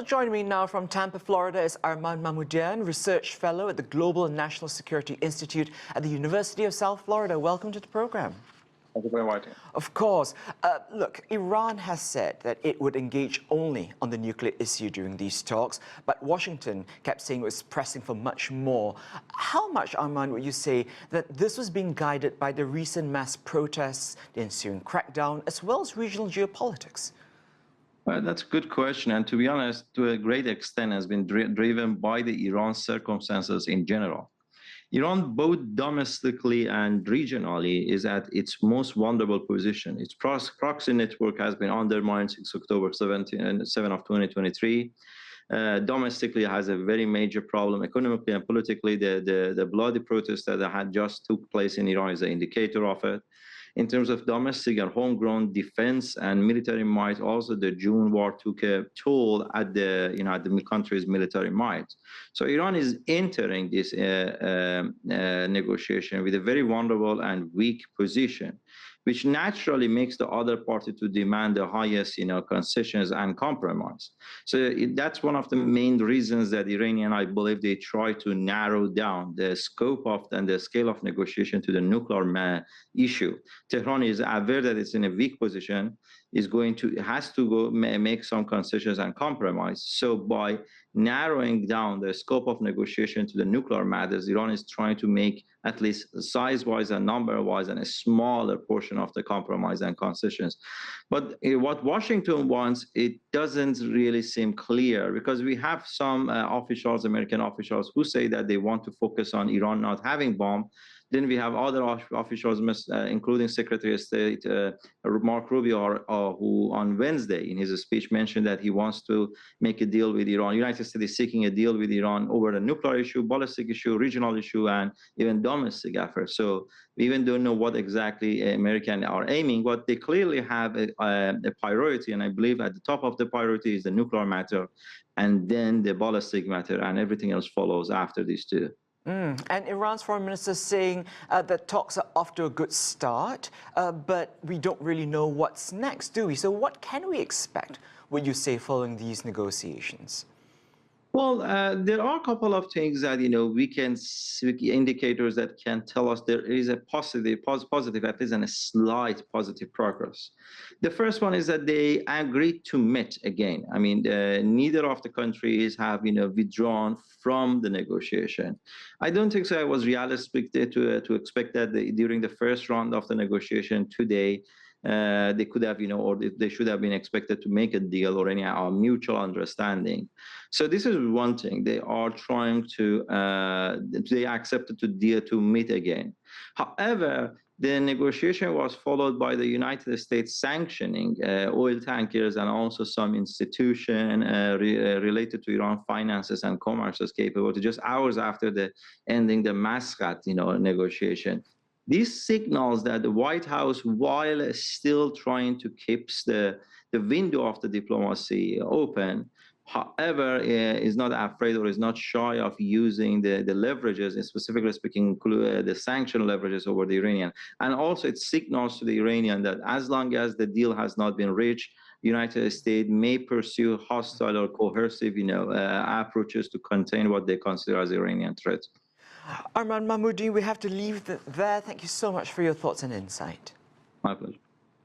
Joining me now from Tampa, Florida is Arman Mahmoudian, Research Fellow at the Global and National Security Institute at the University of South Florida. Welcome to the program. Thank you very much. Of course. Look, Iran has said that it would engage only on the nuclear issue during these talks, but Washington kept saying it was pressing for much more. How much, Arman, would you say that this was being guided by the recent mass protests, the ensuing crackdown, as well as regional geopolitics? Well, that's a good question, and to be honest, to a great extent has been driven by the Iran circumstances in general. Iran, both domestically and regionally, is at its most vulnerable position. Its proxy network has been undermined since October 7 of 2023. Domestically, it has a very major problem. Economically and politically, the bloody protests that had just took place in Iran is an indicator of it. In terms of domestic and homegrown defense and military might, also the June war took a toll at the country's military might. So Iran is entering this negotiation with a very vulnerable and weak position, which naturally makes the other party to demand the highest, concessions and compromise. So that's one of the main reasons that Iranian, I believe, they try to narrow down the scope of and the scale of negotiation to the nuclear issue. Tehran is aware that it's in a weak position, has to go make some concessions and compromise. So by narrowing down the scope of negotiation to the nuclear matters, Iran is trying to make at least size-wise and number-wise and a smaller portion of the compromise and concessions. But what Washington wants, it doesn't really seem clear, because we have some officials, American officials, who say that they want to focus on Iran not having bomb. Then we have other officials, including Secretary of State Mark Rubio, who on Wednesday in his speech mentioned that he wants to make a deal with Iran. The United States is seeking a deal with Iran over the nuclear issue, ballistic issue, regional issue, and even domestic efforts. So we even don't know what exactly Americans are aiming, but they clearly have a priority, and I believe at the top of the priority is the nuclear matter, and then the ballistic matter, and everything else follows after these two. And Iran's foreign minister is saying that talks are off to a good start, but we don't really know what's next, do we? So what can we expect, would you say, following these negotiations? Well, there are a couple of things that, we can see, indicators that can tell us there is a positive, at least, and a slight positive progress. The first one is that they agreed to meet again. I mean, neither of the countries have, withdrawn from the negotiation. I don't think so. It was realistic to expect that during the first round of the negotiation today, they could have, or they should have been expected to make a deal or any mutual understanding. So this is one thing. They are trying to, they accepted to meet again. However, the negotiation was followed by the United States sanctioning oil tankers and also some institution related to Iran finances and commerce's capability just hours after the ending the Muscat, negotiation. This signals that the White House, while still trying to keep the window of the diplomacy open, however, is not afraid or is not shy of using the leverages, and specifically speaking, the sanction leverages over the Iranian. And also it signals to the Iranian that as long as the deal has not been reached, the United States may pursue hostile or coercive, approaches to contain what they consider as Iranian threat. Arman Mahmoudian, we have to leave there. Thank you so much for your thoughts and insight. My pleasure.